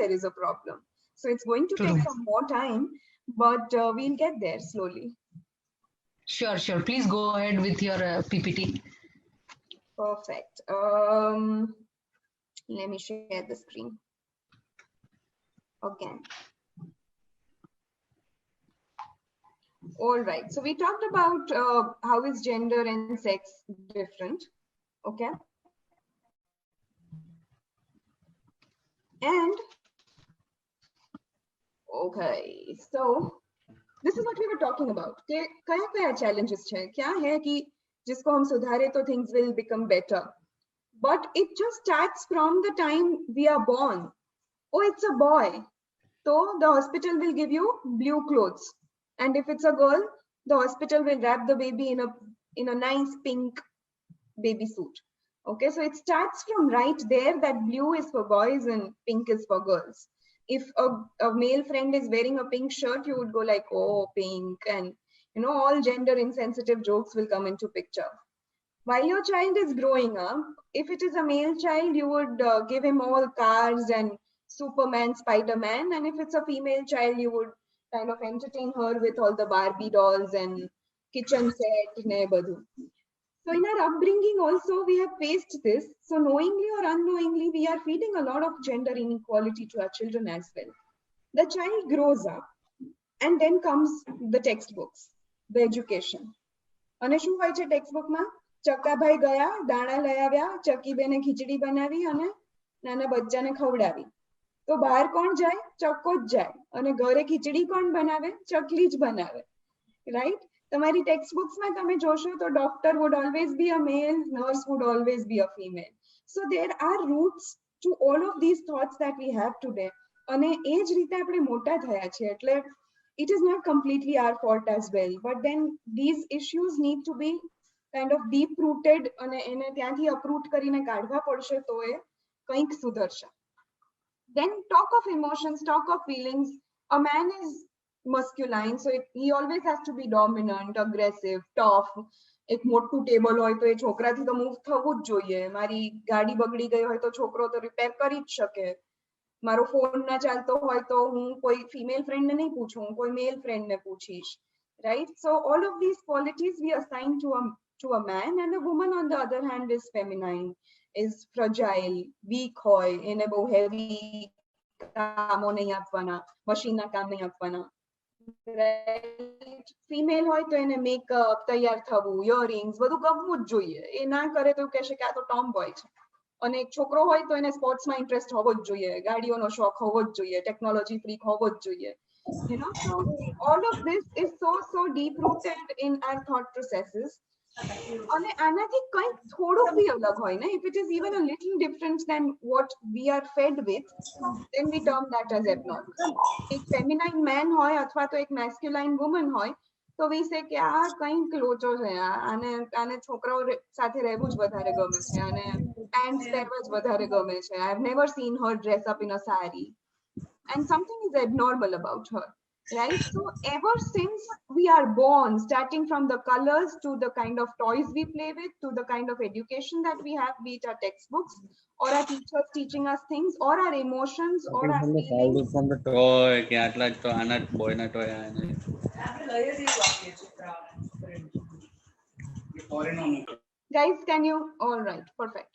there is a problem. So it's going to take some more time, but we'll get there slowly. Sure, sure. Please go ahead with your PPT. Perfect. Let me share the screen again. All right. So we talked about how is gender and sex different. Okay. And okay, so this is what we were talking about. क्या challenges है? क्या है कि जिसको हम सुधारे तो things will become better. But it just starts from the time we are born. Oh, it's a boy. So the hospital will give you blue clothes. And if it's a girl, the hospital will wrap the baby in a nice pink baby suit. Okay, so it starts from right there that blue is for boys and pink is for girls. If a male friend is wearing a pink shirt, you would go like, oh, pink. And, you know, all gender insensitive jokes will come into picture. While your child is growing up, if it is a male child, you would give him all cars and Superman, Spider-Man. And if it's a female child, you would kind of entertain her with all the Barbie dolls and kitchen set. So in our upbringing also, we have faced this. So knowingly or unknowingly, we are feeding a lot of gender inequality to our children as well. The child grows up and then comes the textbooks, the education. અને શું હોય છે ટેક્સ્ટબુકમાં ચકાભાઈ ગયા દાણા લઈ આવ્યા ચકીબેને ખીચડી બનાવી અને નાના બચ્ચાને ખવડાવી તો બહાર કોણ જાય ચક્કો જ જાય અને ઘરે ખીચડી કોણ બનાવે ચકલી જ બનાવે રાઈટ તમારી ટેક્સ્ટબુક્સમાં તમે જોશો તો doctor would always be a male, nurse would always be a female. So there are roots to all of these thoughts that we have today. અને એ જ રીતે આપણે મોટા થયા છે એટલે it is not completely our fault as well, but then these issues need to be kind of deep rooted અને એને ત્યાંથી uproot કરીને કાઢવા પડશે તો એ કંઈક સુધરશે. Then talk of emotions, talk of feelings. A man is masculine, so he always has to be dominant, aggressive, tough. એક મોટું ટેબલ હોય તો એ છોકરાથી તો મૂવ થવું જ જોઈએ. મારી ગાડી બગડી ગઈ હોય તો છોકરો તો રિપેર કરી જ શકે. મારો ફોન ના ચાલતો હોય તો હું કોઈ ફિમેલ ફ્રેન્ડ ને નહીં પૂછું, કોઈ મેલ ફ્રેન્ડ ને પૂછીશ, right? So all of these qualities we assign to a man, and a woman on the other hand is feminine, is fragile, weak hoy, એને બહુ heavy કામો નહીં આપવાના, મશીનના કામ નહીં આપવાના, right? Female હોય તો એને મેકઅપ, તૈયાર થવું, ઇયરિંગ્સ બધું ગમવું જ જોઈએ. એ ના કરે તો કહેશે કે આ તો ટોમ બોય છે. અને એક છોકરો હોય તો એને સ્પોર્ટ્સમાં ઇન્ટરેસ્ટ હોવો જ જોઈએ, ગાડીઓનો શોખ હોવો જ જોઈએ, ટેકનોલોજી ફ્રીક હોવો જ જોઈએ. You know, so all of this is so deep rooted in our thought processes. અને આનાથી કંઈક થોડુંક બી અલગ હોય ને, if it is even a little different than what we are fed with, then we term that as abnormal. એક feminine man હોય અથવા તો એક masculine woman હોય તો we say કે આ કંઈક લોચો છે, આને છોકરાઓ સાથે રહેવું જ વધારે ગમે છે, અને pants પહેરવા જ વધારે ગમે છે. I have never seen her dress up in a sari, and something is abnormal about her, right? So ever since we are born, starting from the colors to the kind of toys we play with to the kind of education that we have, be it our textbooks or our teachers teaching us things or our emotions or our feelings. From the toy કે આટલા જ તો આના boy ના toy આને Guys, can you, all right, perfect.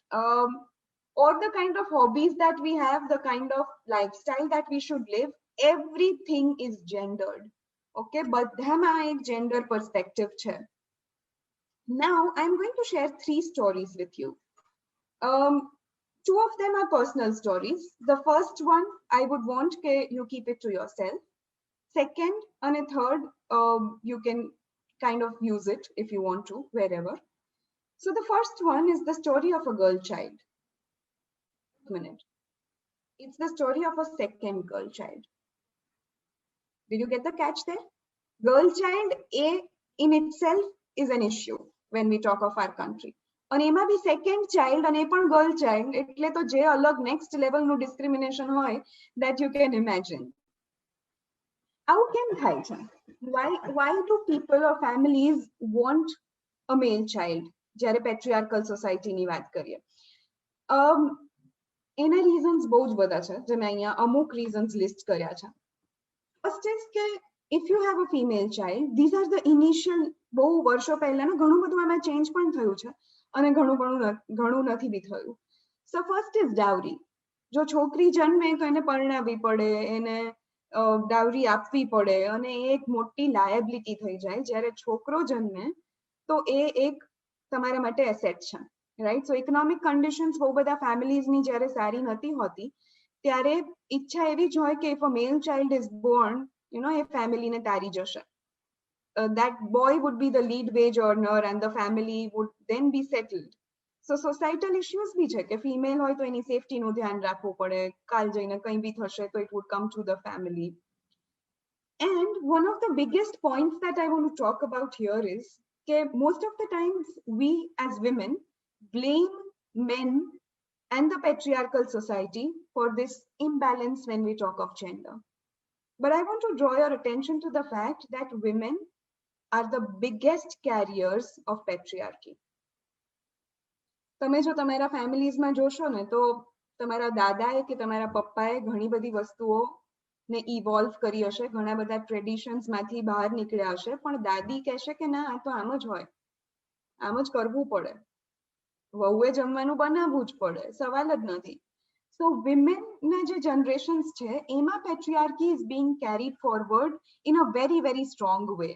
Or the kind of hobbies that we have, the kind of lifestyle that we should live, everything is gendered. Okay, બધામાં એક gender perspective છે. Now I'm going to share 3 stories with you. 2 of them are personal stories. The first one I would want you keep it to yourself. Second and a third, you can kind of use it if you want to, wherever. So the first one is the story of a girl child. It's the story of a second girl child. Did you get the catch there? Girl child in itself is an issue when we talk of our country. અને એમાં બી second child અને એ પણ girl child, એટલે તો જે અલગ next level નું discrimination હોય that you can imagine. આવું કેમ થાય છે? Why do people or families want a male child? જ્યારે patriarchal society ની વાત કરીએ. એના રીઝન્સ બહુ જ બધા છે, જે મેં અહીંયા અમુક રીઝન્સ લિસ્ટ કર્યા છે. ફર્સ્ટ ઇઝ કે if you have a female child, these are the initial, બહુ વર્ષો પહેલાનું ઘણું બધું એમાં ચેન્જ પણ થયું છે અને ઘણું નથી બી થયું. So first is Davri. જો છોકરી જન્મે તો એને પરણાવવી પડે, એને ડાવરી આપવી પડે અને એ એક મોટી લાયબિલિટી થઈ જાય. જ્યારે છોકરો જન્મે તો એ એક તમારા માટે એસેટ છે, રાઈટ? સો ઇકોનોમિક કન્ડિશન્સ બહુ બધા ફેમિલીઝની જ્યારે સારી નથી હોતી ત્યારે ઈચ્છા એવી જ હોય કે if a male child is born, એ ફેમિલીને તારી જશે. That boy would be the lead wage earner and the family would then be settled. So societal issues bhi છે કે ફિમેલ હોય તો એની સેફટીનું ધ્યાન રાખવું પડે, કાલ જઈને કંઈ બી થશે તો it would come to the family. And one of the biggest points that I want to talk about here is that most of the times we as women blame men and the patriarchal society for this imbalance when we talk of gender. But I want to draw your attention to the fact that women are the biggest carriers of patriarchy. તમે જો તમારા ફેમિલીઝમાં જોશો ને તો તમારા દાદાએ કે તમારા પપ્પાએ ઘણી બધી વસ્તુઓ ને ઇવોલ્વ કરી હશે, ઘણા બધા ટ્રેડિશન્સ માંથી બહાર નીકળ્યા હશે, પણ દાદી કહેશે કે ના આ તો આમ જ હોય, આમ જ કરવું પડે, વહુએ જમવાનું બનાવવું જ પડે, સવાલ જ નથી. So women na je generations che ema patriarchy is being carried forward in a very, very strong way.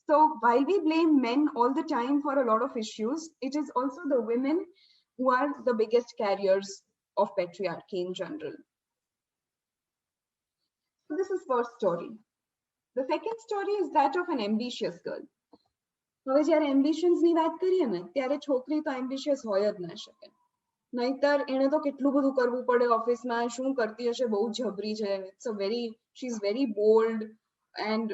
So while we blame men all the time for a lot of issues, it is also the women who are the biggest carriers of patriarchy in general. So this is first story. The second story is that of an ambitious girl. હવે જ્યારે ambitions ની વાત કરીએ ને ત્યારે છોકરી તો ambitious હોય જ ના શકે. નહીતર એને તો કેટલું બધું કરવું પડે ઓફિસમાં, શું કરતી હશે, બહુ જબરી છે. She is very bold and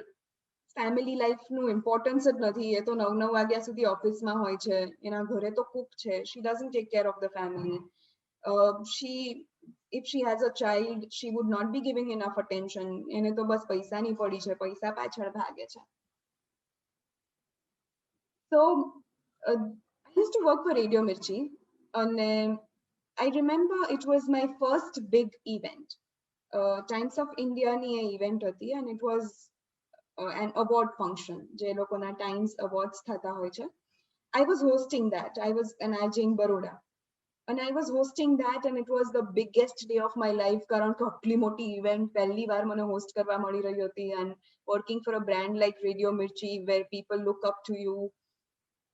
family લાઈફનું ઇમ્પોર્ટન્સ જ નથી. એ તો 9 વાગ્યા સુધી ઓફિસમાં હોય છે, એના ઘરે તો કુક છે. She doesn't take care of the family. If she has a child, she would not be giving enough attention. એને તો બસ પૈસાની પડી છે, પૈસા પાછળ ભાગે છે. So I used to work for Radio Mirchi and I remember it was my first big event. Times of India ni a event હતી and it was an award function, જે લોકોના Times Awards થતા હોય છે. I was hosting that. I was an RJ in Baroda and I was hosting that and it was the biggest day of my life કારણ કે આટલી મોટી event પહેલી વાર મને host કરવા મળી રહી હતી and working for a brand like Radio Mirchi where people look up to you.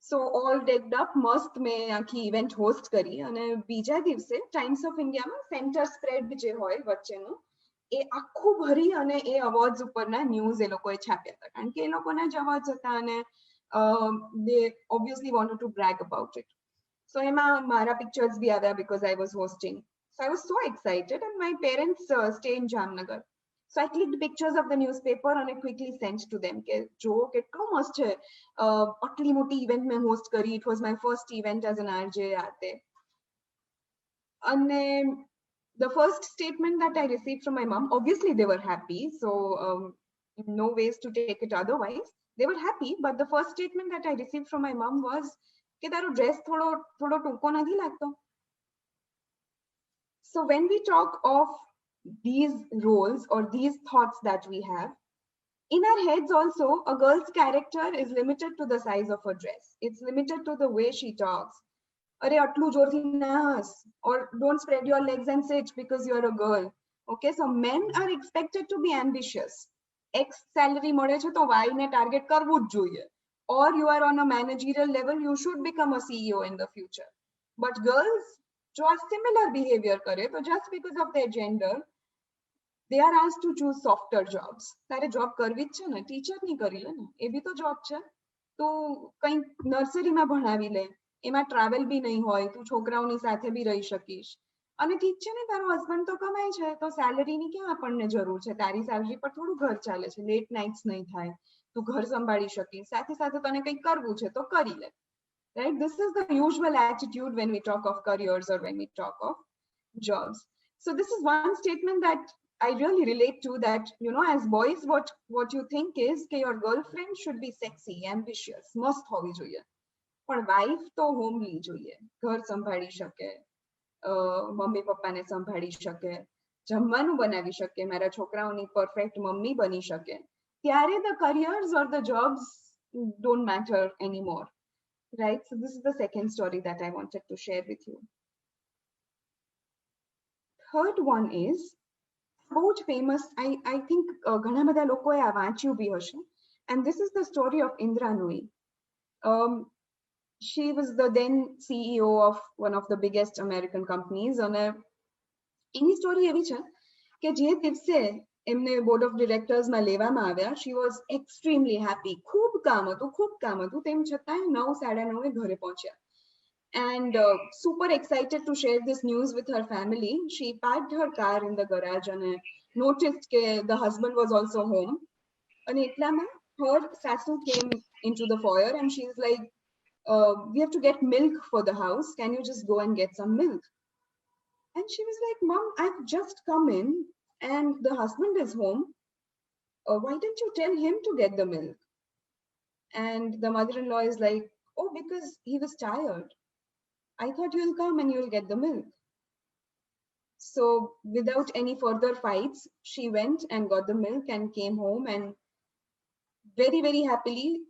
So all decked up, મસ્ત મેં આખી event host કરી અને બીજા દિવસે Times of India માં center spread જે હોય વચ્ચેનું એ આખું ભરી અને એ અવોર્ડ્સ ઉપરના ન્યૂઝ એ લોકોએ છાપ્યા હતા કારણ કે એ લોકોના જ અવોર્ડ્સ હતા અને they obviously wanted to brag about it. So એમાં મારા pictures બી આવ્યા because I was hosting. So I was so excited and my parents stay in Jamnagar. So I clicked pictures of the newspaper and I quickly sent to them કે જો કેટલો મસ્ત છે, આટલી મોટી event મેં host કરી. It was my first event as an RJ આતે. અને the first statement that I received from my mom, obviously they were happy, so no ways to take it otherwise. They were happy, but the first statement that I received from my mom was કે તારો dress થોડો ટૂંકો નથી લાગતો. So when we talk of these roles or these thoughts that we have, in our heads also, a girl's character is limited to the size of her dress. It's limited to the way she talks. અરે આટલું જોરથી ના હસ, or don't spread your legs and sit because you're a girl. Okay, so men are expected to be ambitious. X salary મળે છે તો Y ને target કરવું જ જોઈએ. Or you are on a managerial level, you should become a CEO in the future. But girls જો આ similar behavior કરે તો just because of their gender, they are asked to choose softer jobs. તારે job કરવી જ છે ને, teacher નહીં કરી લે ને, એ બી તો job છે. તું કંઈ નર્સરીમાં ભણાવી લે, એમાં ટ્રાવેલ બી નહીં હોય, તું છોકરાઓની સાથે બી રહી શકીશ. અને ઠીક છે ને, તારો હસબન્ડ તો કમાય છે તો સેલરીની ક્યાં આપણને જરૂર છે? તારી સેલરી પર થોડું ઘર ચાલે છે, લેટ નાઇટ્સ નહીં થાય, તું ઘર સંભાળી શકીશ, સાથે સાથે તને કંઈક કરવું છે તો કરી લે. Right? This is the usual attitude when we talk of careers or when we talk of jobs. So this is one statement that I really relate to, that, as boys, what you think is that your girlfriend should be sexy, ambitious, must હોવી જોઈએ. પણ wife તો homely જોઈએ, ઘર સંભાળી શકે, mummy પપ્પાને સંભાળી શકે, જમવાનું બનાવી શકે, મારા છોકરાઓની પરફેક્ટ મમ્મી બની શકે, ત્યારે the careers or the jobs don't matter anymore, right? So this is the second story that I wanted to share with you. Third one is બહુ જ famous, I think ઘણા બધા લોકોએ આ વાંચ્યું બી હશે, and this is the story of Indra Nooyi. She was the then CEO of one of the biggest American companies, અને એની story એવી છે કે જે દિવસે એમને બોર્ડ ઓફ ડિરેક્ટર્સમાં લેવામાં આવ્યા, she was extremely happy. ખૂબ કામ હતું, તેમ છતાં 9:30 ઘરે પહોંચ્યા. And super excited to share this news with her family, she parked her car in the garage and noticed that the husband was also home. And etlaમાં her sasu came into the foyer and she's like, we have to get milk for the house. Can you just go and get some milk? And she was like, Mom, I've just come in and the husband is home. Why didn't you tell him to get the milk? And the mother-in-law is like, oh, because he was tired. I thought you'll come and you'll get the milk. So without any further fights, she went and got the milk and came home and very, very happily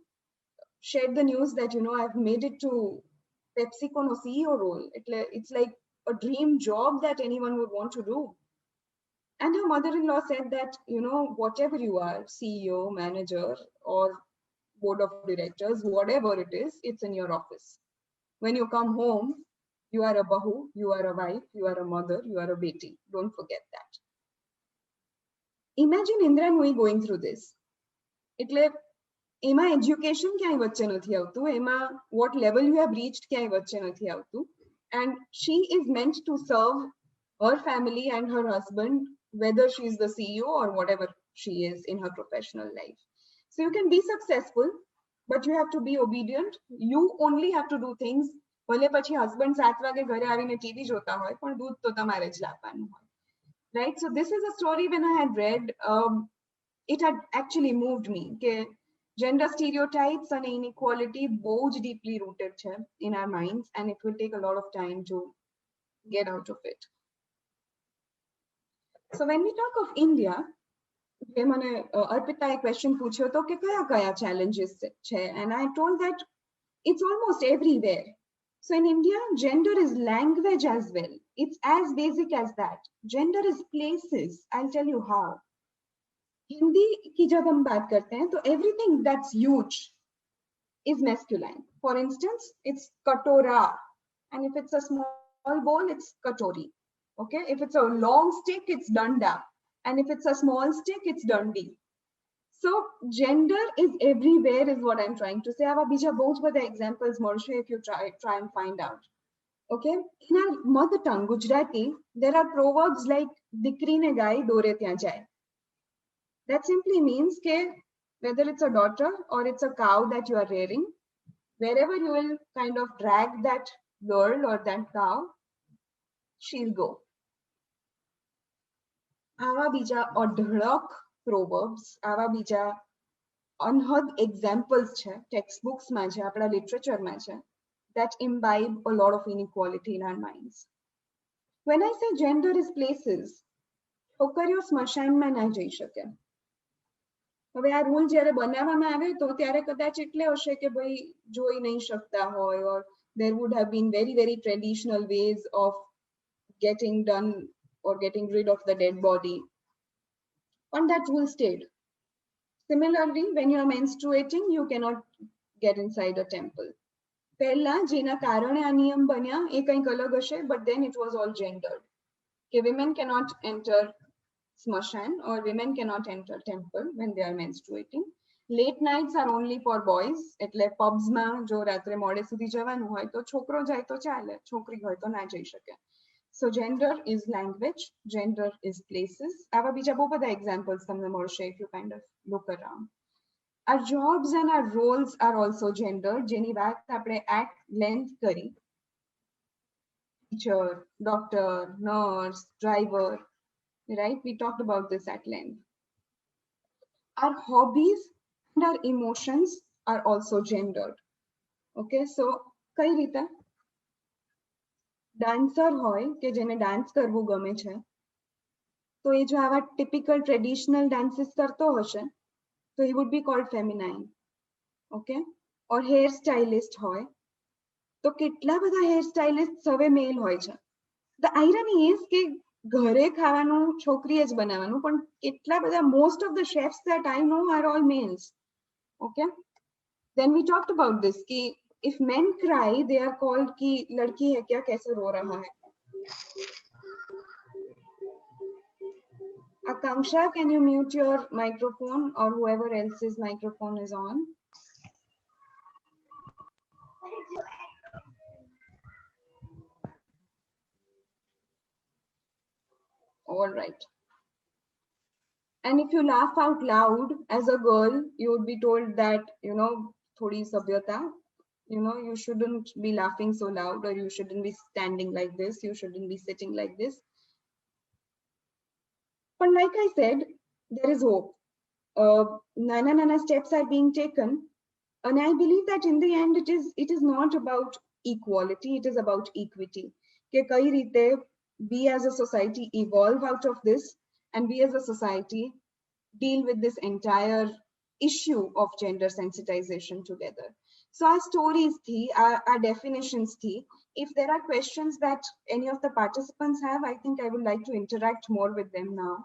shared the news that, I've made it to PepsiCo no CEO role. It's like a dream job that anyone would want to do. And her mother-in-law said that, whatever you are, CEO, manager, or board of directors, whatever it is, it's in your office. When you come home, you are a bahu, you are a wife, you are a mother, you are a beti. Don't forget that. Imagine Indra Nooyi going through this. એટલે એમાં education ક્યાંય વચ્ચે નથી આવતું, એમાં what level you have reached ક્યાંય વચ્ચે નથી આવતું. And she is meant to serve her family and her husband, whether she is the CEO or whatever she is in her professional life. So you can be successful, but you have to be obedient. You only have to do things. ભલે પછી husband 7 વાગે ઘરે આવીને TV જોતા હોય, પણ દૂધ તો તમારે જ લાવવાનું હોય, right? So this is a story when I had read, it had actually moved me કે gender stereotypes and inequality બહુ જ deeply rooted છે in our minds, and it will take a lot of time to get out of it. So when we talk of India, મને અર્પિતાએ question પૂછ્યો તો કે કયા challenges છે, and I told that it's almost everywhere. So in India, gender is language as well. It's as basic as that. Gender is places. I'll tell you how. Hindi की जब हम बात करते हैं, तो everything that's huge is masculine. For instance, it's katora, and if it's a small bowl, it's katori. Okay, if it's a long stick, it's danda, and if it's a small stick, it's dandi. So gender is everywhere is what I'm trying to say. આવા બીજા બહુ જ બધા examples મળશે if you try and find out. Okay, in our mother tongue, Gujarati, there are proverbs like દીકરીને ગાય દોરે ત્યાં જાય. That simply means that whether it's a daughter or it's a cow that you are rearing, wherever you will kind of drag that girl or that cow, she'll go. આવા બીજા અઢળક proverbs, આવા બીજા unheard examples છે, textbooks માં છે, આપણા literature માં છે, that imbibe a lot of inequality in our minds. When I say gender is places, છોકરીઓ સ્મશાનમાં ના જઈ શકે. હવે આ રૂલ જ્યારે બનાવવામાં આવે તો ત્યારે કદાચ એટલે હશે કે ભાઈ જોઈ નહીં શકતા હોય, or there would have been very, very traditional ways of getting done or getting rid of the dead body. And that rule stayed. Similarly, when you are menstruating, you cannot get inside a temple. પહેલા જેના કારણે આ નિયમ બન્યા એ કંઈક અલગ હશે, but then it was all gendered. કે women cannot enter smashan or women cannot enter temple when they are menstruating. Late nights are only for boys. એટલે pubs માં જો રાત્રે મોડે સુધી જવાનું હોય તો છોકરો જાય તો ચાલે, છોકરી હોય તો ના જઈ શકે. So gender is language, gender is places. આવા બીજા બહુ બધા examples તમને મળશે if you kind of look around. Our jobs and our roles are also gendered, જેની વાત આપણે at length કરી. Teacher, doctor, nurse, driver, right? We talked about this at length. Our hobbies and our emotions are also gendered. Okay, so કઈ રીતે? dancer હોય કે જેને dance કરવું ગમે છે તો એ જો આવા typical traditional dances કરતો હશે તો he would be called feminine. Okay, or hair stylist હોય તો કેટલા બધા hair stylists હવે male હોય છે. The irony is કે ઘરે ખાવાનું છોકરીએ જ બનાવવાનું પણ કેટલા બધા most of the chefs that I know are all males. Okay, then we talked about this कि if men cry they are called कि लड़की है क्या कैसे रो रहा है. Akanksha, can you mute your microphone or whoever else's microphone is on? All right. And if you laugh out loud as a girl, you would be told that, you know, thodi sabhyata, you know, you shouldn't be laughing so loud, or you shouldn't be standing like this, you shouldn't be sitting like this. But like I said, there is hope. Nana steps are being taken. And I believe that in the end, it is not about equality, it is about equity. Ke kai rite we as a society evolve out of this, and we as a society deal with this entire issue of gender sensitization together. So our stories thi, our definitions thi. If there are questions that any of the participants have, I think I would like to interact more with them now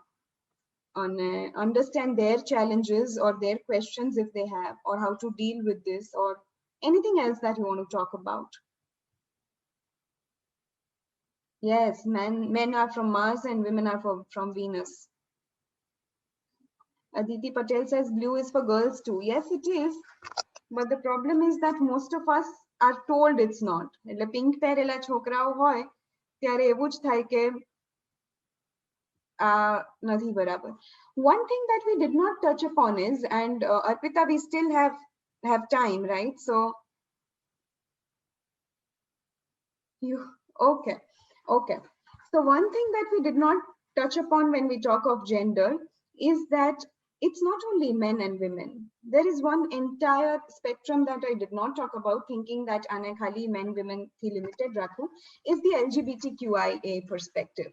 on understand their challenges or their questions if they have, or how to deal with this, or anything else that you want to talk about. Yes, men are from Mars and women are from Venus. Aditi Patel says blue is for girls too. Yes, it is. But the problem is that most of us are told it's not. એટલે pink પહેરેલા છોકરાઓ હોય ત્યારે એવું જ થાય કે નથી બરાબર. One thing that we did not touch upon is, and Arpita, we still have time, right? So you okay. So one thing that we did not touch upon when we talk of gender is that it's not only men and women. There is one entire spectrum that I did not talk about, thinking that ane khali men women thi limited rakhu, is the LGBTQIA perspective.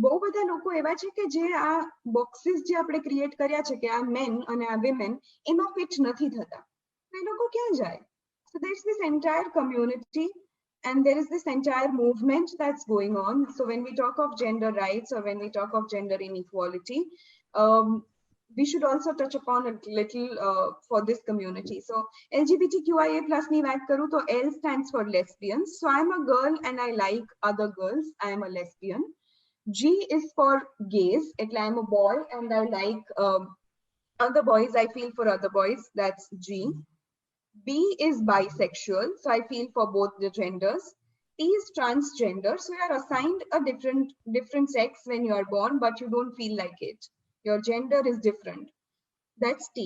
બહુ બધા લોકો એવા છે કે જે આ boxes જે આપણે ક્રિએટ કર્યા છે કે આ men અને આ women એમાં ફિટ નથી થતા, તો એ લોકો ક્યાં જાય? So there's this entire community and there is this entire movement that's going on. So when we talk of gender rights or when we talk of gender inequality, we should also touch upon a little for this community. So LGBTQIA plus ni વાત કરું તો L stands for lesbians. So I'm a girl and I like other girls. I am a lesbian. G is for gays. એટલે I'm a boy and I like other boys. I feel for other boys. That's G. B is bisexual. So I feel for both the genders. T is transgender. So you are assigned a different sex when you are born, but you don't feel like it. Your gender is different. That's T.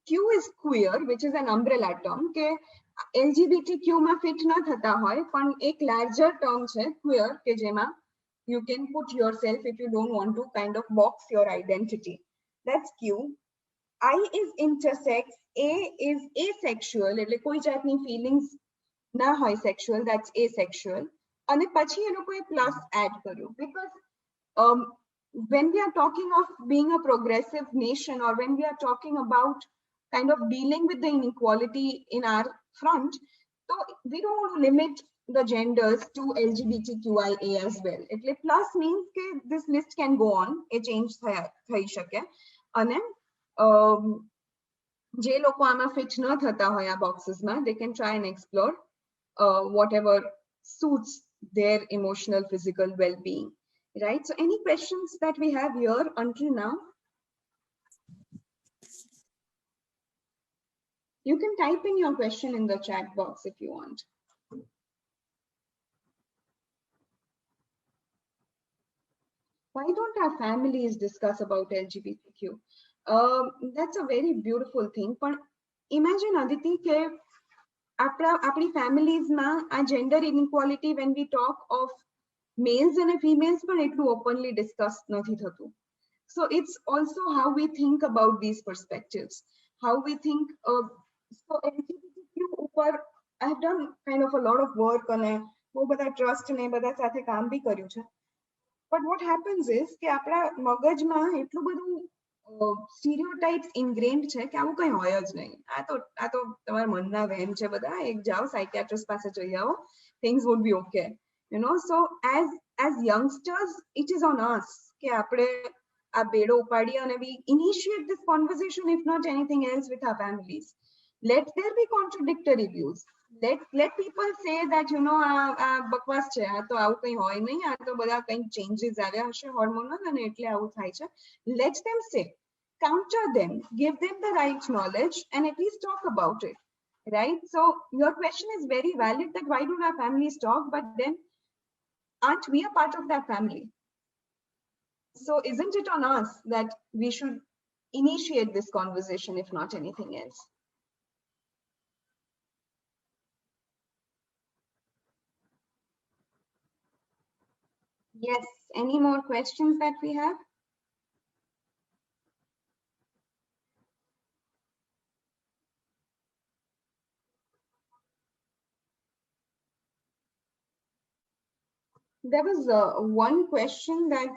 Q is queer, which is an umbrella term. કે LGBTQ માં fit ના થતા હોય, પણ એક larger term છે queer, કે જેમાં you can put yourself if you don't want to kind of box your identity. That's Q. I is intersex. A is asexual. એટલે કોઈ જાતની feelings ના હોય sexual. That's asexual. અને પછી એ લોકોએ plus add કર્યું because when we are talking of being a progressive nation, or when we are talking about kind of dealing with the inequality in our front, so we don't want to limit the genders to LGBTQIA as well. એટલે plus means કે this list can go on, A change થઈ શકે. અને જે લોકો આમાં fit ન થતા હોય આ boxesમાં, they can try and explore whatever suits their emotional, physical well-being. Right? So any questions that we have here until now? You can type in your question in the chat box if you want. Why don't our families discuss about LGBTQ? That's a very beautiful thing. But imagine, Aditi, ke apni families ma a gender inequality, when we talk of males and females, but it openly discussed nathi thatu. So it's also how we think about these perspectives, how we think of. So LGBTQ upar, I have done kind of a lot of work on બહુ બધા trust ને બધા સાથે કામ બી કર્યું છે. But what happens is કે આપણા મગજમાં એટલું બધું સ્ટીરિયોટાઇપ્સ ઇન્ગ્રેન્ડ છે કે આવું કંઈ હોય જ નહીં. આ તો તમારા મનના વહેમ છે બધા. એક જાઓ સાયકિયાટ્રિસ્ટ પાસે જઈ આવો, things would be okay, you know. So as youngsters it is on us કે આપણે આ બેડો ઉપાડીએ અને we initiate this conversation, if not anything else, with our families. Let there be contradictory views. Let people say that, you know, આ બકવાસ છે, આ તો આવું કંઈ હોય નહીં, આ તો બધા કંઈક ચેન્જીસ આવ્યા હશે હોર્મોનલ અને એટલે આવું થાય છે. Let them say, counter them, give them the right knowledge and at least talk about it, right? So your question is very valid, that why don't our families talk, but then aren't we a part of that family? So isn't it on us that we should initiate this conversation, if not anything else? Yes, any more questions that we have? There was one question that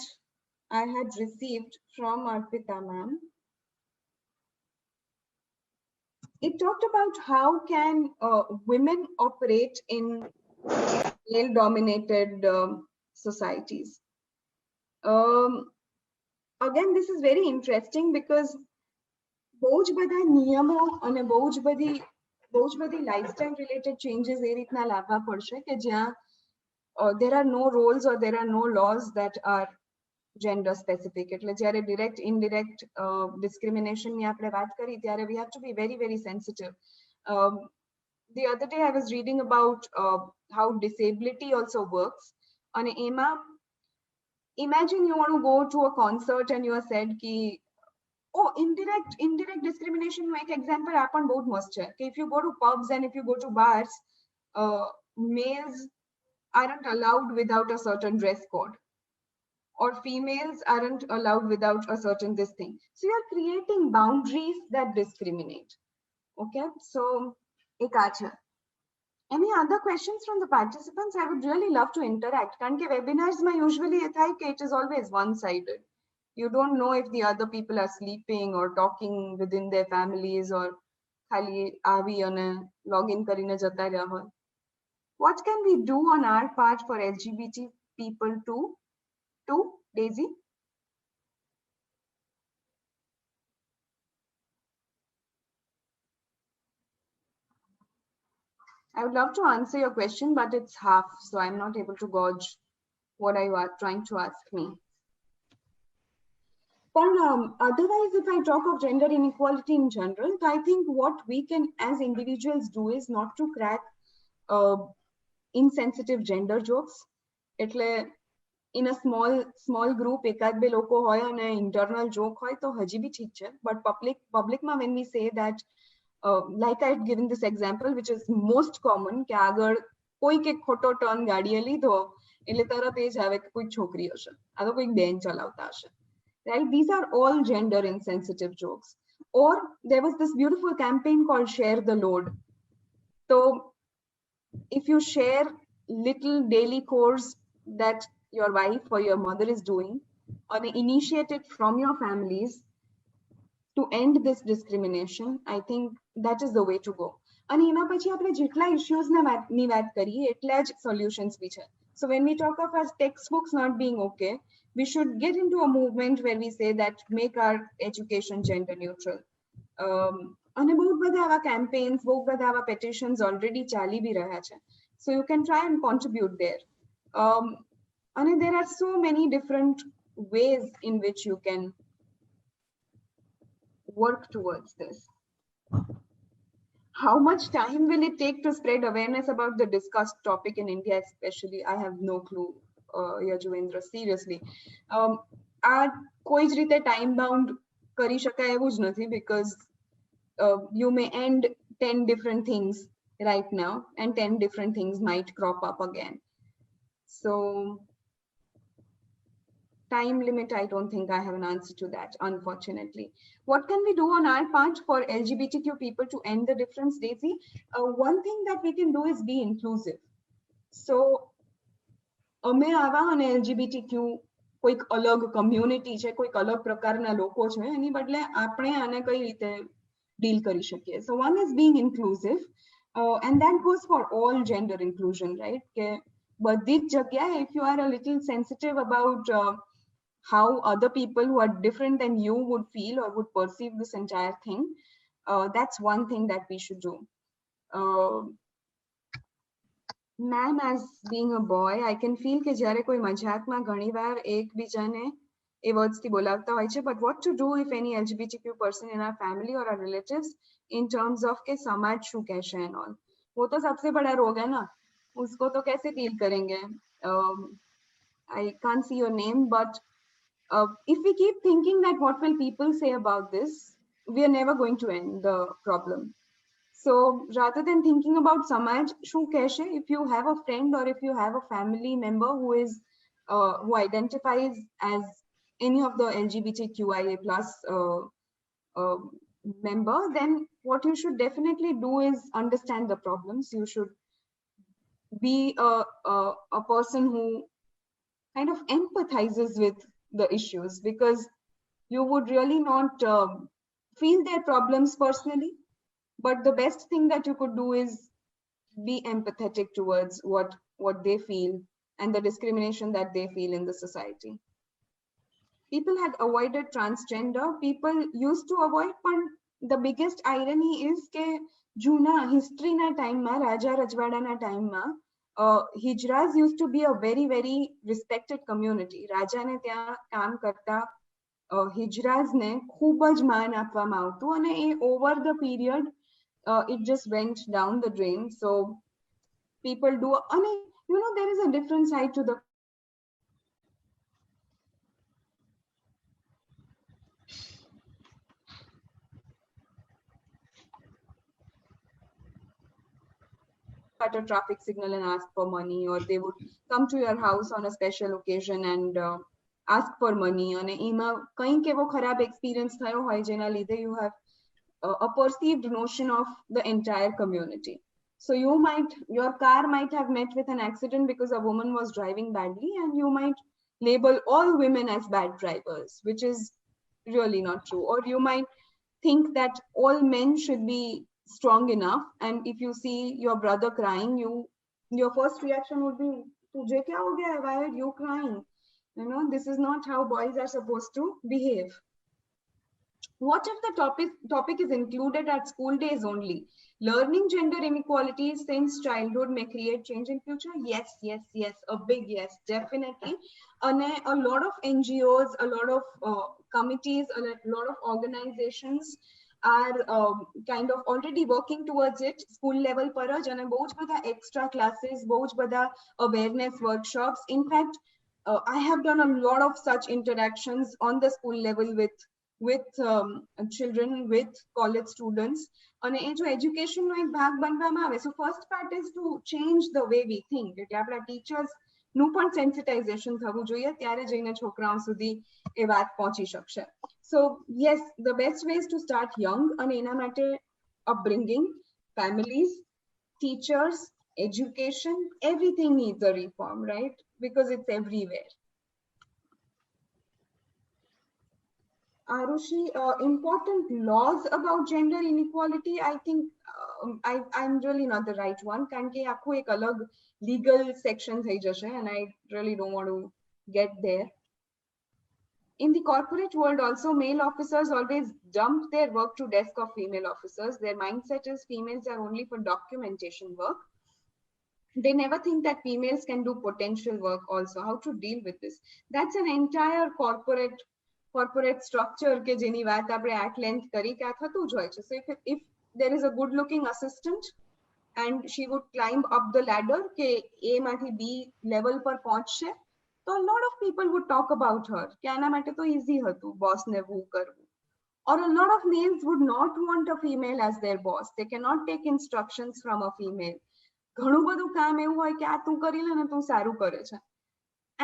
I had received from Arpita ma'am. It talked about how can women operate in male-dominated societies. Again, this is very interesting because બહુ જ બધા નિયમો અને બહુ જ બધી lifestyle related changes એ રીતના લાવવા પડશે કે જ્યાં there are no roles or there are no laws that are gender specific. એટલે જ્યારે direct indirect discrimination ની આપણે વાત કરી ત્યારે we have to be very very sensitive. The other day I was reading about how disability also works. And એમાં imagine you want to go to a concert and you are said ki oh, indirect discrimination નું એક example આ પણ બહુ જ મસ્ત છે કે if you go to pubs and if you go to bars, males aren't allowed without a certain dress code, or females aren't allowed without a certain this thing. So you're creating boundaries that discriminate. Okay, so ek aa છે. Any other questions from the participants? I would really love to interact. કારણ કે webinars માં usually એ થાય કે it is always one-sided. You don't know if the other people are sleeping or talking within their families or ખાલી આવી અને login કરીને જતા રહ્યા હોય. What can we do on our part for LGBT people to Daisy? I would love to answer your question, but it's half, so I'm not able to gauge what you are trying to ask me. But otherwise, if I talk of gender inequality in general, I think what we can as individuals do is not to crack insensitive gender jokes. એટલે in a small group, એકાદ બે લોકો હોય અને internal joke હોય તો હજી બી ઠીક છે. But public માં when we say that, like I had given this example, which is most common, કે આગળ કોઈક એક ખોટો ટર્ન ગાડીએ લીધો એટલે તરત એ જ આવે કે કોઈ છોકરી હશે, આ તો કોઈક બેન ચલાવતા હશે, right? These are all gender insensitive jokes. Or there was this beautiful campaign called Share the Load. So if you share little daily chores that your wife or your mother is doing, or initiate it from your families to end this discrimination, I think that is the way to go. And એમાં પછી આપણે જેટલા issues ની વાત કરીએ એટલા જ solutions બી છે. So when we talk of our textbooks not being okay, we should get into a movement where we say that make our education gender neutral. અને બહુ બધા આવા campaigns, બહુ બધા આવા petitions already ચાલી બી રહ્યા છે. So you can try and contribute there. And there are so many different ways in which you can work towards this. How much time will it take to spread awareness about the discussed topic in India especially? I have no clue, Yajuvendra, seriously. આ કોઈ જ રીતે time bound કરી શકાય એવું જ નથી, because you may end 10 different things right now and 10 different things might crop up again. So time limit, I don't think I have an answer to that, unfortunately. What can we do on our part for LGBTQ people to end the difference, Daisy? One thing that we can do is be inclusive. So અમે આવા અને LGBTQ કોઈક અલગ community છે, કોઈક અલગ પ્રકારના લોકો છે, એની બદલે આપણે આને કઈ રીતે ડીલ કરી શકીએ. So one is being inclusive, and that goes for all gender inclusion, right? કે બધી જ જગ્યાએ if you are a little sensitive about how other people who are different than you would feel or would perceive this entire thing, that's one thing that we should do. Ma'am, as being a boy, I can feel કે જ્યારે કોઈ મજાકમાં ઘણીવાર એકબીજાને એ words થી બોલાવતા હોય છે, but what to do if any LGBTQ person in our family or our relatives in terms of કે समाज શું કહેશે and all. वो तो सबसे बड़ा रोग है ना, उसको तो कैसे डील करेंगे? I can't see your name, but if we keep thinking that what will people say about this, we are never going to end the problem. So rather than thinking about Samaj, shu kaise, if you have a friend or if you have a family member who is who identifies as any of the LGBTQIA plus member, then what you should definitely do is understand the problems. You should be a person who kind of empathizes with the issues, because you would really not feel their problems personally. But the best thing that you could do is be empathetic towards what they feel and the discrimination that they feel in the society. People had avoided transgender. People used to avoid, but the biggest irony is ke juna history na time ma, Raja Rajwada na time ma, Hijras used to be a very, very respected community. Raja ne ત્યાં કામ કરતા Hijras ne ખૂબ જ માન આપવામાં આવતું, અને એ over the period it just went down the drain. So people do, I mean, you know, there is a different side to the at a traffic signal and ask for money, or they would come to your house on a special occasion and ask for money. And એમાં કંઈક એવો ખરાબ experience થયો હોય જેના લીધે you have a perceived notion of the entire community. So your car might have met with an accident because a woman was driving badly, and you might label all women as bad drivers, which is really not true. Or you might think that all men should be strong enough, and if you see your brother crying, your first reaction would be, "Tujhe kya ho gaya? Why are you crying?" You know, this is not how boys are supposed to behave. What if the topic is included at school days only? Learning gender inequality since childhood may create change in future. Yes, yes, yes, a big yes, definitely. And a lot of NGOs, a lot of committees, a lot of organizations are kind of already working towards it. School level par જ, અને બહુ જ બધા extra classes, બહુ જ બધા awareness workshops. In fact, I have done a lot of such interactions on the school level with children, with college students. અને એ જો education નો એક ભાગ બનવામાં આવે, so first part is to change the way we think. એટલે આપણા teachers નું પણ sensitization થવું જોઈએ, ત્યારે જઈને છોકરાઓ સુધી એ વાત પહોંચી શકશે. So yes, the best way is to start young, અને એના માટે upbringing, families, teachers, education, everything needs a reform, right? Because it's everywhere. Arushi, important laws about gender inequality, I think I'm really not the right one. કારણ કે આખું એક અલગ legal section થઈ જશે, and I really don't want to get there. In the corporate world also, male officers always dump their work to desk of female officers. Their mindset is females are only for documentation work. They never think that females can do potential work also. How to deal with this? That's an entire corporate structure કે જેની વાત આપણે at length કરી કે આ થતું જ હોય છે. So if there is a good looking assistant and she would climb up the ladder કે A માંથી B level પર પહોંચશે, so a lot of people would talk about her કે આના માટે તો easy હતું boss ને woo કરવું. Or a lot of males would not want a female as their boss. They cannot take instructions from a female. ઘણું બધું કામ એવું હોય કે આ તું કરી લે ને, તું સારું કરે છે.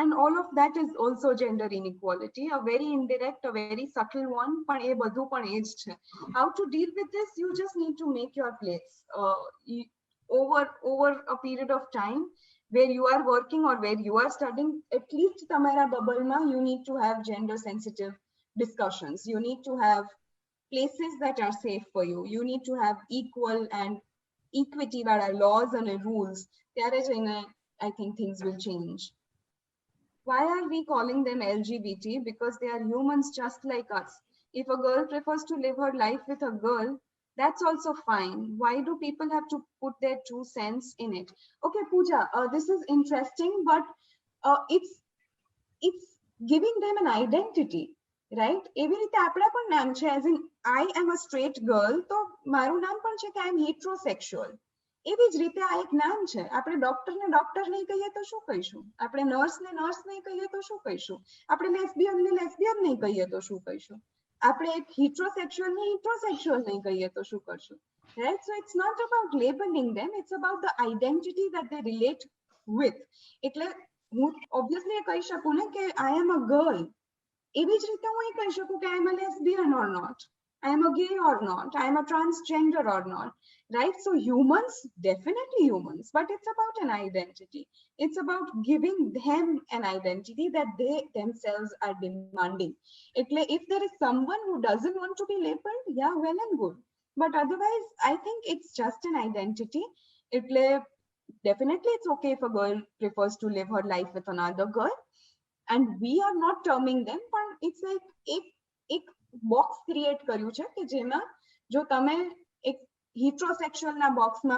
And all of that is also gender inequality, a very indirect, a very subtle one, પણ એ બધું પણ એ જ છે. How to deal with this? You just need to make your place. over a period of time where you are working or where you are studying, at least tamara bubble ma you need to have gender sensitive discussions. You need to have places that are safe for you. You need to have equal and equity wala laws and rules. Tyare jaine I think things will change. Why are we calling them LGBT? Because they are humans just like us. If a girl prefers to live her life with a girl, that's also fine. Why do people have to put their 2 cents in it? Okay, Pooja, this is interesting, but it's giving them an identity, right? એવી રીતે આપણા પણ નામ છે, as in I am a straight girl, તો મારું નામ પણ છે કે I am heterosexual. એવી જ રીતે આ એક નામ છે. આપણે ડોક્ટરને ડોક્ટર નહીં કહીએ તો શું કહીશું? આપણે નર્સને નર્સ નહીં કહીએ તો શું કહીશું? આપણે લેસ્બિયનને લેસ્બિયન નહીં કહીએ તો શું કહીશું? આપણે એક heterosexualને heterosexual નહીં કહીએ તો શું કરશું? Right? So it's not about labeling them, it's about the identity that they relate with. એટલે હું obviously એ કહી શકું ને કે I am a girl. એવી જ રીતે હું એ કહી શકું કે I am a lesbian or not, I am a gay or not, I am a transgender or not, right? So humans, definitely humans, but it's about an identity. It's about giving them an identity that they themselves are demanding. If there is someone who doesn't want to be labeled, yeah, well and good. But otherwise, I think it's just an identity. Definitely it's okay if a girl prefers to live her life with another girl. And we are not terming them, but it's like एक box create કર્યું છે કે જેમાં જો તમે એક heterosexual ના box માં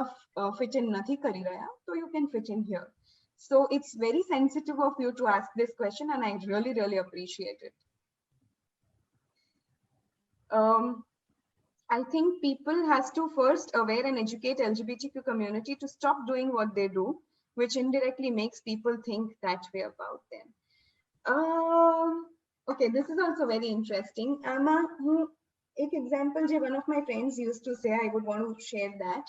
fit in નથી કરી રહ્યા, so you can fit in here. So it's very sensitive of you to ask this question, and I really, really appreciate it. I think people has to first aware and educate LGBTQ community to stop doing what they do, which indirectly makes people think that way about them. Okay, this is also very interesting. Ek example je one of my friends used to say, I would want to share that.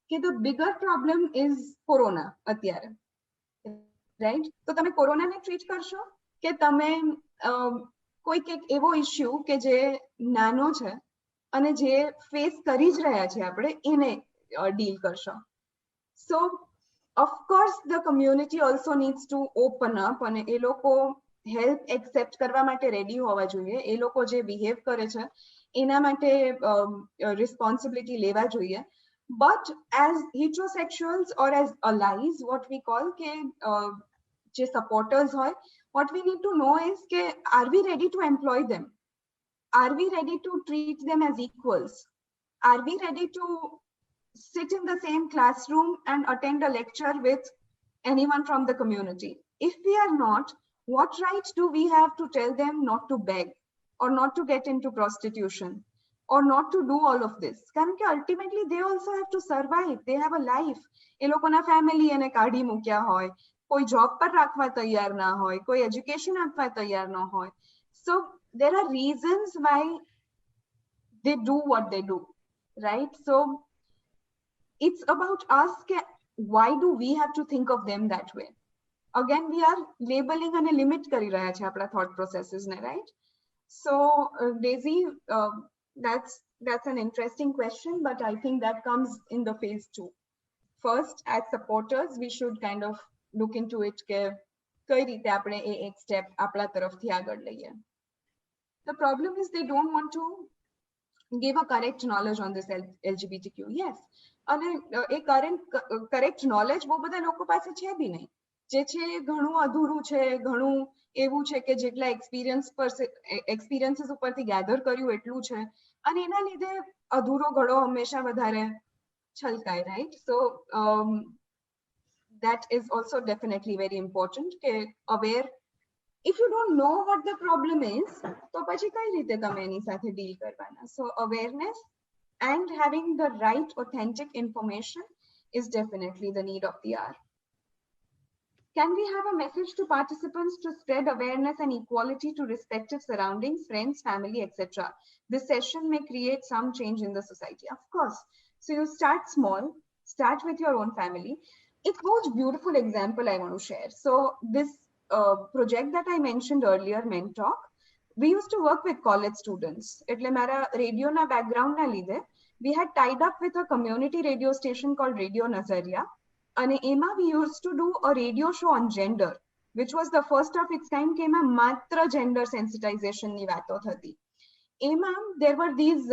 Okay, the bigger problem is corona atyare, right? So tame corona ne treat karsho ke tame કોઈક એક એવો issue કે જે નાનો છે અને જે face કરી જ રહ્યા છે આપણે એને ડીલ કરશો. So of course the community also needs to open up અને એ લોકો હેલ્પ એક્સેપ્ટ કરવા માટે રેડી હોવા જોઈએ. એ લોકો જે બિહેવ કરે છે એના માટે રિસ્પોન્સિબિલિટી લેવા જોઈએ. But as heterosexuals or as allies, what we call કે જે supporters હોય, what we need to know is ke, are we ready to employ them? Are we ready to treat them as equals? Are we ready to sit in the same classroom and attend a lecture with anyone from the community? If we are not, what right do we have to tell them not to beg or not to get into prostitution or not to do all of this? Because ultimately they also have to survive. They have a life. એ લોકોના family એને કાઢી મૂક્યા હોય, કોઈ job પર રાખવા તૈયાર ના હોય, કોઈ education આપવા તૈયાર ના હોય. So there are reasons why they do what they do, right? So it's about us. Why do we have to think of them that way? Again, we are labeling and a limit kari raya cha apna thought processes ne, right? So Daisy, that's an interesting question, but I think that comes in the phase 2. First, as supporters, we should kind of look into it ke kai rite apne ek step apna tarafthi agad laiye. The problem is they don't want to give a correct knowledge on this LGBTQ. Yes, અને એ correct knowledge બહુ બધા લોકો પાસે છે બી નહીં. જે છે ઘણું અધૂરું છે, ઘણું એવું છે કે જેટલા એક્સપિરિયન્સીસ ઉપરથી ગેધર કર્યું એટલું છે અને એના લીધે અધૂરો ઘડો હંમેશા વધારે છલકાય, right? So that is also definitely very important કે aware. If you don't know what the problem is, તો પછી કઈ રીતે તમે એની સાથે ડીલ કરવાના? So awareness and having the right authentic information is definitely the need of the hour. Can we have a message to participants to spread awareness and equality to respective surroundings, friends, family, etc.? This session may create some change in the society. Of course. So you start small, start with your own family. It's a most beautiful example I want to share. So this project that I mentioned earlier, Mentalk, we used to work with college students. એટલે મારા રેડિયોના બેકગ્રાઉન્ડના લીધે we had tied up with a community radio station called Radio Nazariya. And Emma, we used to do a radio show on gender, which was the first of its kind. Ke એમાં માત્ર gender sensitization ની વાતો થતી. એમાં there were these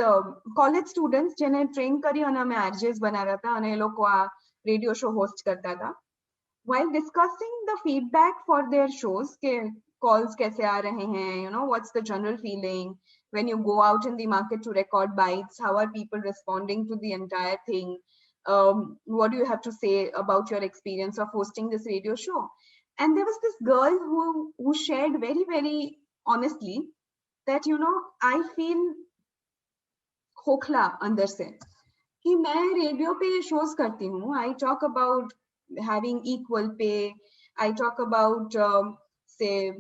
college students જેને train કરી અને અમે RJs બનાવ્યા હતા અને એ લોકો આ radio show host કરતા હતા. While discussing the feedback for their shows, ke calls kaise aa rahe hain, you know, what's the general feeling when you go out in the market to record bites, how are people responding to the entire thing, what do you have to say about your experience of hosting this radio show? And there was this girl who shared very, very honestly that, you know, I feel खोखला अंदर से कि मैं radio पे shows करती हूँ. I talk about having equal pay. I talk about say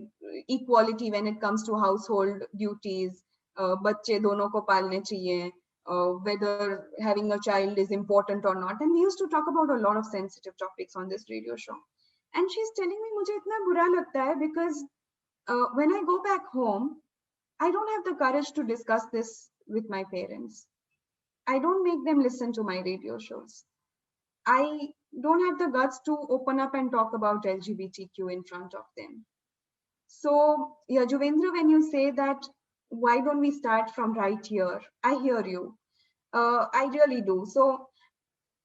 equality when it comes to household duties. बच्चे दोनों को पालने चाहिए. Whether having a child is important or not. And we used to talk about a lot of sensitive topics on this radio show. And she's telling me मुझे इतना बुरा लगता है because when I go back home, I don't have the courage to discuss this with my parents. I don't make them listen to my radio shows. I don't have the guts to open up and talk about LGBTQ in front of them. So, Yajuvendra, when you say that, why don't we start from right here? I hear you. I really do. So,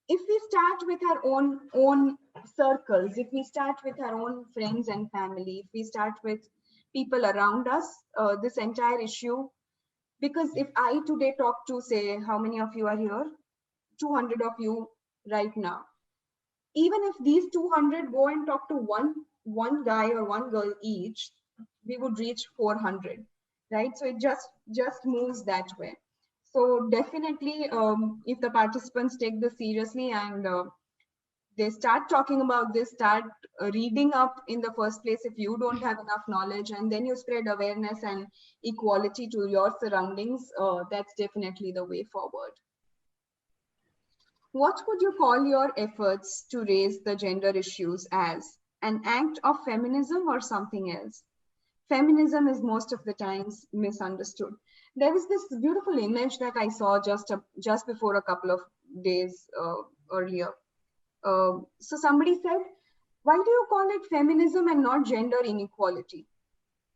if we start with our own circles, if we start with our own friends and family, if we start with people around us, this entire issue, because if I today talk to, say, how many of you are here? 200 of you right now. Even if these 200 go and talk to one guy or one girl each, we would reach 400, right? So it just moves that way. So definitely, if the participants take this seriously and they start talking about this, start reading up in the first place if you don't have enough knowledge, and then you spread awareness and equality to your surroundings, that's definitely the way forward. What would you call your efforts to raise the gender issues as? An act of feminism or something else? Feminism is most of the times misunderstood. There was this beautiful image that I saw just before a couple of days earlier. So somebody said, why do you call it feminism and not gender inequality?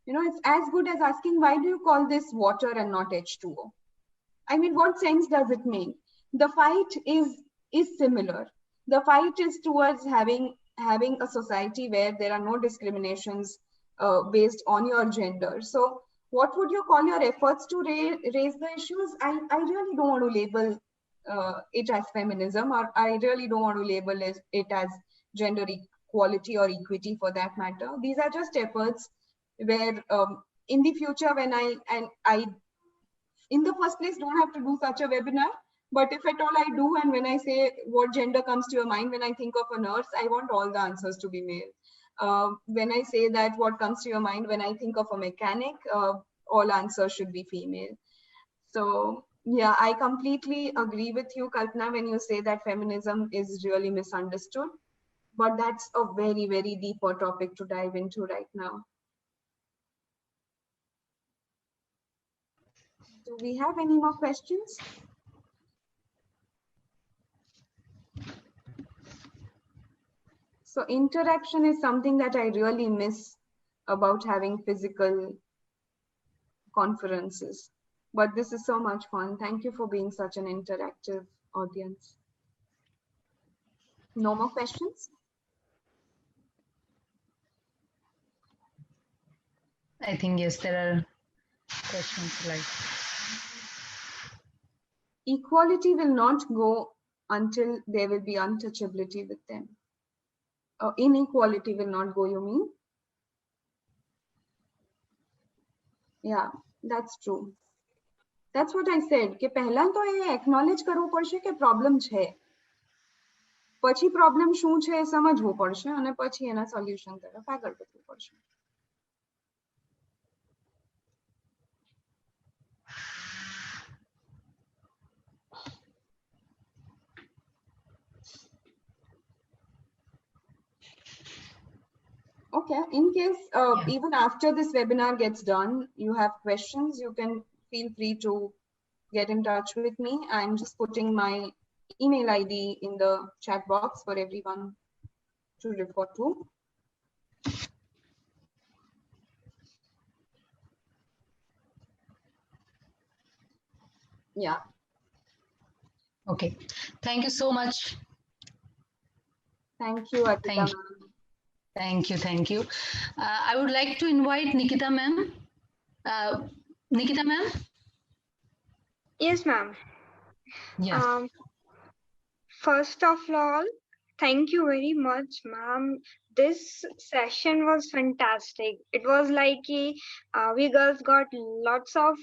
You know, it's as good as asking, why do you call this water and not H2O? I mean, what sense does it make? The fight is similar. The fight is towards having a society where there are no discriminations based on your gender. So what would you call your efforts to raise the issues? I really don't want to label it as feminism, or I really don't want to label it as gender equality or equity for that matter. These are just efforts where in the future, when I in the first place don't have to do such a webinar, but if at all I do, and when I say what gender comes to your mind when I think of a nurse, I want all the answers to be male. When I say that what comes to your mind when I think of a mechanic, all answers should be female. So yeah, I completely agree with you, Kalpana, when you say that feminism is really misunderstood, but that's a very, very deeper topic to dive into right now. Do we have any more questions? So interaction is something that I really miss about having physical conferences, but this is so much fun. Thank you for being such an interactive audience. No more questions? I think yes, there are questions like equality will not go until there will be untouchability with them. Inequality will not go, you mean? Yeah, that's true. That's what I said. કે પહેલા તો એ acknowledge કરવું પડશે કે problem છે. પછી problem શું છે સમજવું પડશે અને પછી એના solution તરફ આગળ વધવું પડશે. Okay, in case even after this webinar gets done, you have questions, you can feel free to get in touch with me. I'm just putting my email ID in the chat box for everyone to refer to. Yeah. Okay. Thank you so much. Thank you, Arpita Thank you. ma'am. Thank you. Thank you. I would like to invite Nikita ma'am. Nikita ma'am? Yes, ma'am. Yeah. First of all, thank you very much, ma'am. This session was fantastic. It was like we girls got lots of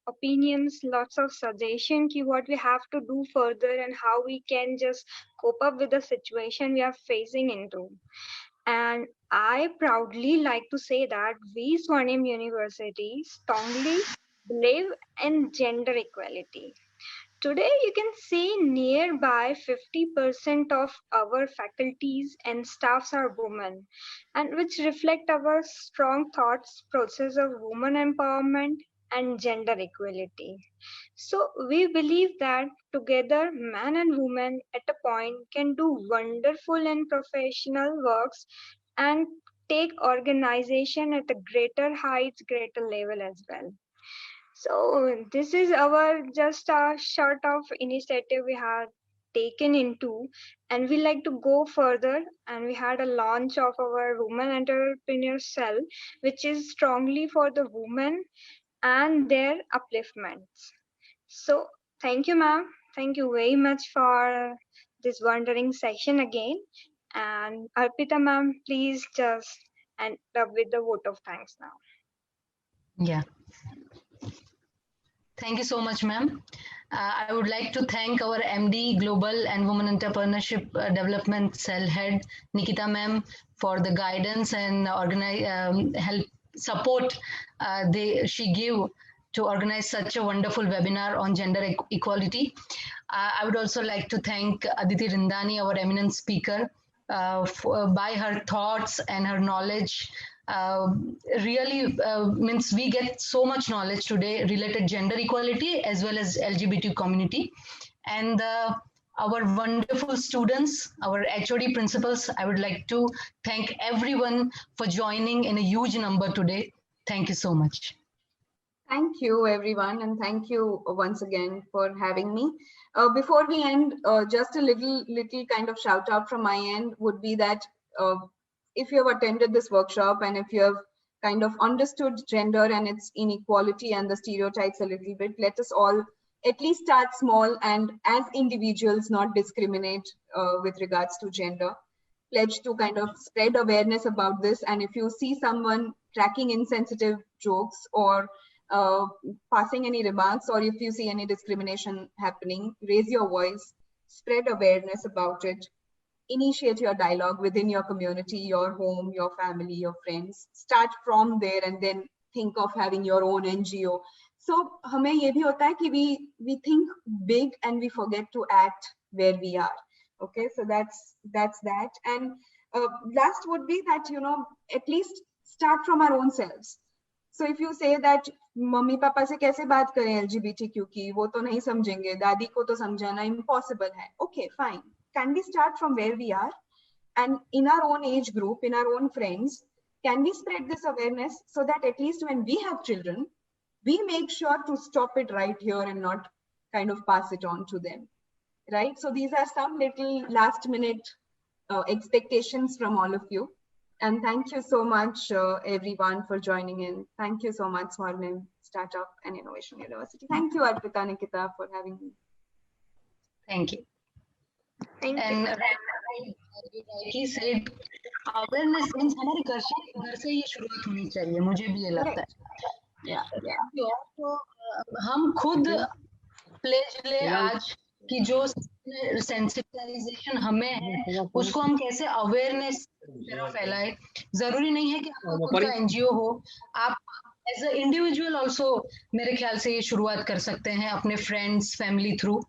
opinions, lots of suggestions what we have to do further and how we can just cope up with the situation we are facing into. And I proudly like to say that we Swarnim University strongly believe in gender equality. Today, you can see nearby 50% of our faculties and staffs are women, and which reflect our strong thoughts process of women empowerment and gender equality. So we believe that together, man and woman at a point can do wonderful and professional works and take organization at a greater heights, greater level as well. So this is our just a sort of initiative we have taken into, and we like to go further. And we had a launch of our Women Entrepreneur Cell, which is strongly for the women and their upliftments. So thank you, ma'am. Thank you very much for this wondering session again. And Arpita, ma'am, please just end up with the vote of thanks now. Yeah. Thank you so much, ma'am. I would like to thank our MD Global and Women Entrepreneurship Development Cell Head, Nikita ma'am, for the guidance and help support she gave to organize such a wonderful webinar on gender equality. I would also like to thank Aditi Rindani, our eminent speaker, by her thoughts and her knowledge. Really means we get so much knowledge today related gender equality as well as LGBT community. And our wonderful students, our HOD principals, I would like to thank everyone for joining in a huge number today. Thank you so much. Thank you, everyone, and thank you once again for having me. Before we end, just a little kind of shout out from my end would be that if you have attended this workshop and if you have kind of understood gender and its inequality and the stereotypes a little bit, let us all at least start small and as individuals not discriminate with regards to gender. Pledge to kind of spread awareness about this, and if you see someone cracking insensitive jokes or passing any remarks, or if you see any discrimination happening, raise your voice, spread awareness about it, initiate your dialogue within your community, your home, your family, your friends. Start from there and then think of having your own NGO. So हमें ये भी होता है कि we think big and we forget to act where we are. Okay, so that's that. And last would be that, you know, at least start from our own selves. So if you say that mummy papa से कैसे बात करें LGBTQ की, वो तो नहीं समझेंगे, दादी को तो समझाना impossible है. Okay, fine. Can we start from where we are? And in our own age group, in our own friends, can we spread this awareness so that at least when we have children, we make sure to stop it right here and not kind of pass it on to them, right? So these are some little last minute expectations from all of you. And thank you so much, everyone, for joining in. Thank you so much, Swarnim Startup and Innovation University. Thank you, Arpita, Nikita, for having me. Thank you. Thank you. And rightly said, awareness means हमारे घर से ये शुरुआत होनी चाहिए, मुझे भी ये लगता है. तो हम खुद प्लेज ले आज कि जो सेंसिटाइजेशन हमें है उसको हम कैसे अवेयरनेस फैलाए. जरूरी नहीं है कि आपका खुद का एनजीओ हो, आप एज अ इंडिविजुअल ऑल्सो मेरे ख्याल से ये शुरुआत कर सकते हैं अपने friends family through.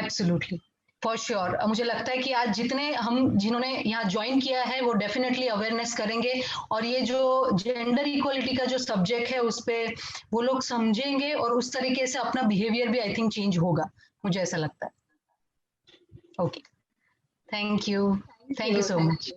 Absolutely. For sure मुझे लगता है कि आज जिन्होंने यहाँ ज्वाइन किया है वो डेफिनेटली अवेयरनेस करेंगे, और ये जो जेंडर इक्वलिटी का जो सब्जेक्ट है उस पे वो लोग समझेंगे, और उस तरीके से अपना बिहेवियर भी आई थिंक चेंज होगा, मुझे ऐसा लगता है। Okay, thank you so much.